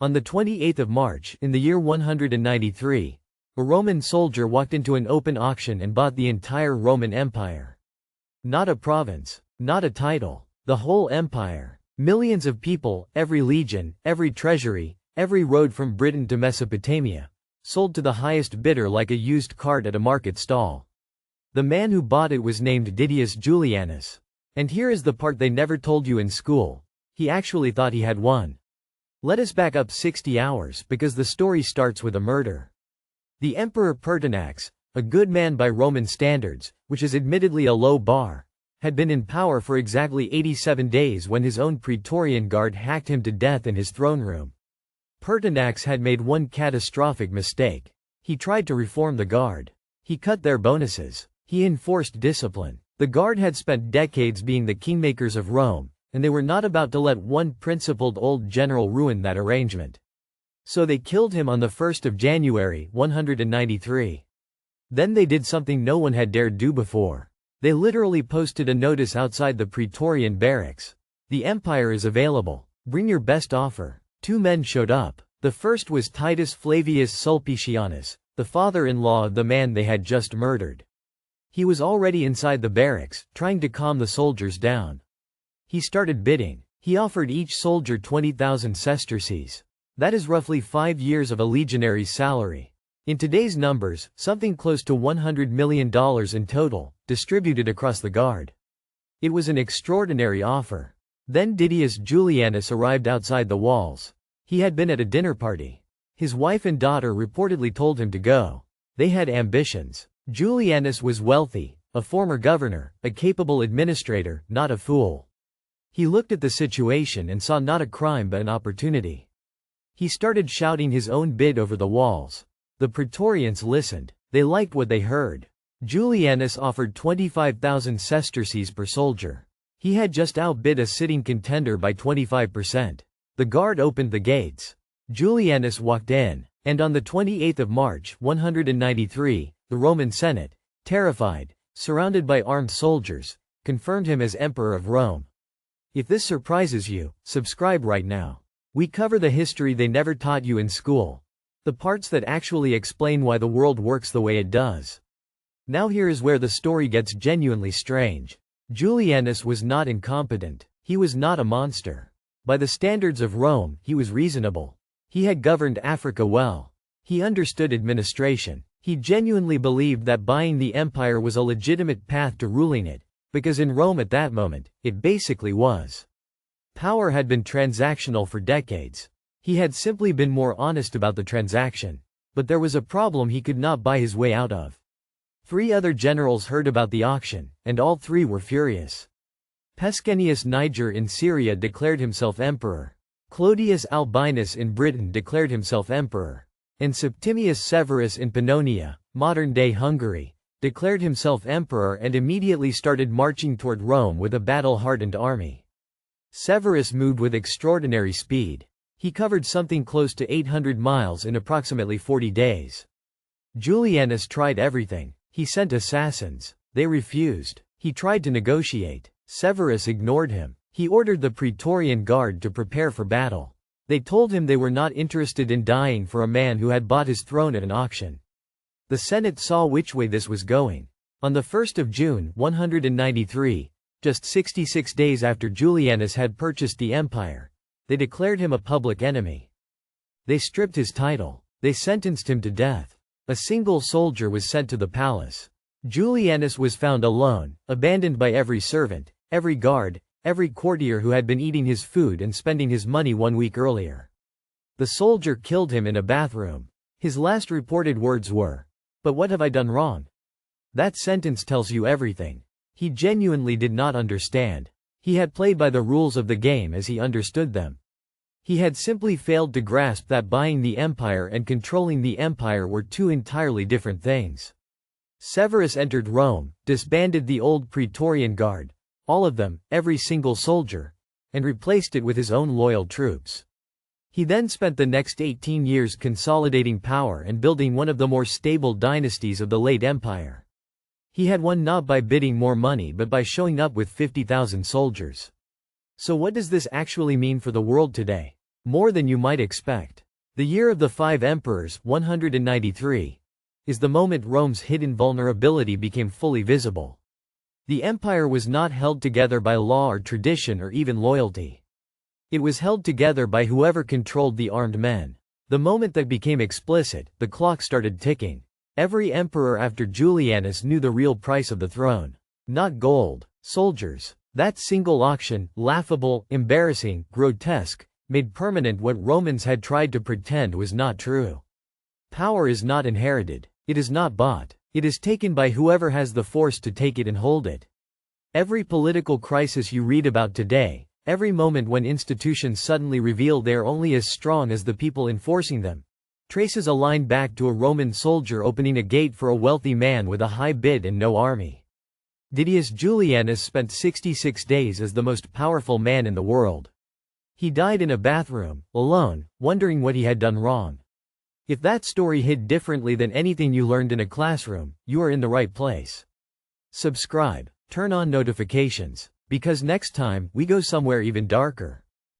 On the 28th of March, in the year 193, a Roman soldier walked into an open auction and bought the entire Roman Empire. Not a province, not a title, the whole empire. Millions of people, every legion, every treasury, every road from Britain to Mesopotamia, sold to the highest bidder like a used cart at a market stall. The man who bought it was named Didius Julianus. And here is the part they never told you in school. He actually thought he had won. Let us back up 60 hours because the story starts with a murder. The Emperor Pertinax, a good man by Roman standards, which is admittedly a low bar, had been in power for exactly 87 days when his own Praetorian Guard hacked him to death in his throne room. Pertinax had made one catastrophic mistake. He tried to reform the Guard. He cut their bonuses. He enforced discipline. The Guard had spent decades being the kingmakers of Rome, and they were not about to let one principled old general ruin that arrangement. So they killed him on the 1st of January, 193. Then they did something no one had dared do before. They literally posted a notice outside the Praetorian barracks. The empire is available. Bring your best offer. 2 men showed up. The first was Titus Flavius Sulpicianus, the father-in-law of the man they had just murdered. He was already inside the barracks, trying to calm the soldiers down. He started bidding. He offered each soldier 20,000 sesterces. That is roughly 5 years of a legionary's salary. In today's numbers, something close to $100 million in total, distributed across the Guard. It was an extraordinary offer. Then Didius Julianus arrived outside the walls. He had been at a dinner party. His wife and daughter reportedly told him to go. They had ambitions. Julianus was wealthy, a former governor, a capable administrator, not a fool. He looked at the situation and saw not a crime but an opportunity. He started shouting his own bid over the walls. The Praetorians listened. They liked what they heard. Julianus offered 25,000 sesterces per soldier. He had just outbid a sitting contender by 25%. The Guard opened the gates. Julianus walked in, and on the 28th of March, 193, the Roman Senate, terrified, surrounded by armed soldiers, confirmed him as Emperor of Rome. If this surprises you, subscribe right now. We cover the history they never taught you in school. The parts that actually explain why the world works the way it does. Now here is where the story gets genuinely strange. Julianus was not incompetent. He was not a monster. By the standards of Rome, he was reasonable. He had governed Africa well. He understood administration. He genuinely believed that buying the empire was a legitimate path to ruling it, because in Rome at that moment, it basically was. Power had been transactional for decades. He had simply been more honest about the transaction. But there was a problem he could not buy his way out of. 3 other generals heard about the auction, and all 3 were furious. Pescennius Niger in Syria declared himself emperor. Clodius Albinus in Britain declared himself emperor. And Septimius Severus in Pannonia, modern-day Hungary, declared himself emperor and immediately started marching toward Rome with a battle-hardened army. Severus moved with extraordinary speed. He covered something close to 800 miles in approximately 40 days. Julianus tried everything. He sent assassins. They refused. He tried to negotiate. Severus ignored him. He ordered the Praetorian Guard to prepare for battle. They told him they were not interested in dying for a man who had bought his throne at an auction. The Senate saw which way this was going. On the 1st of June, 193, just 66 days after Julianus had purchased the empire, they declared him a public enemy. They stripped his title. They sentenced him to death. A single soldier was sent to the palace. Julianus was found alone, abandoned by every servant, every guard, every courtier who had been eating his food and spending his money 1 week earlier. The soldier killed him in a bathroom. His last reported words were, "But what have I done wrong?" That sentence tells you everything. He genuinely did not understand. He had played by the rules of the game as he understood them. He had simply failed to grasp that buying the empire and controlling the empire were 2 entirely different things. Severus entered Rome, disbanded the old Praetorian Guard, all of them, every single soldier, and replaced it with his own loyal troops. He then spent the next 18 years consolidating power and building one of the more stable dynasties of the late empire. He had won not by bidding more money but by showing up with 50,000 soldiers. So what does this actually mean for the world today? More than you might expect. The year of the five emperors, 193, is the moment Rome's hidden vulnerability became fully visible. The empire was not held together by law or tradition or even loyalty. It was held together by whoever controlled the armed men. The moment that became explicit, the clock started ticking. Every emperor after Julianus knew the real price of the throne. Not gold, soldiers. That single auction, laughable, embarrassing, grotesque, made permanent what Romans had tried to pretend was not true. Power is not inherited. It is not bought. It is taken by whoever has the force to take it and hold it. Every political crisis you read about today, every moment when institutions suddenly reveal they are only as strong as the people enforcing them, traces a line back to a Roman soldier opening a gate for a wealthy man with a high bid and no army. Didius Julianus spent 66 days as the most powerful man in the world. He died in a bathroom, alone, wondering what he had done wrong. If that story hit differently than anything you learned in a classroom, you are in the right place. Subscribe, turn on notifications, because next time, we go somewhere even darker.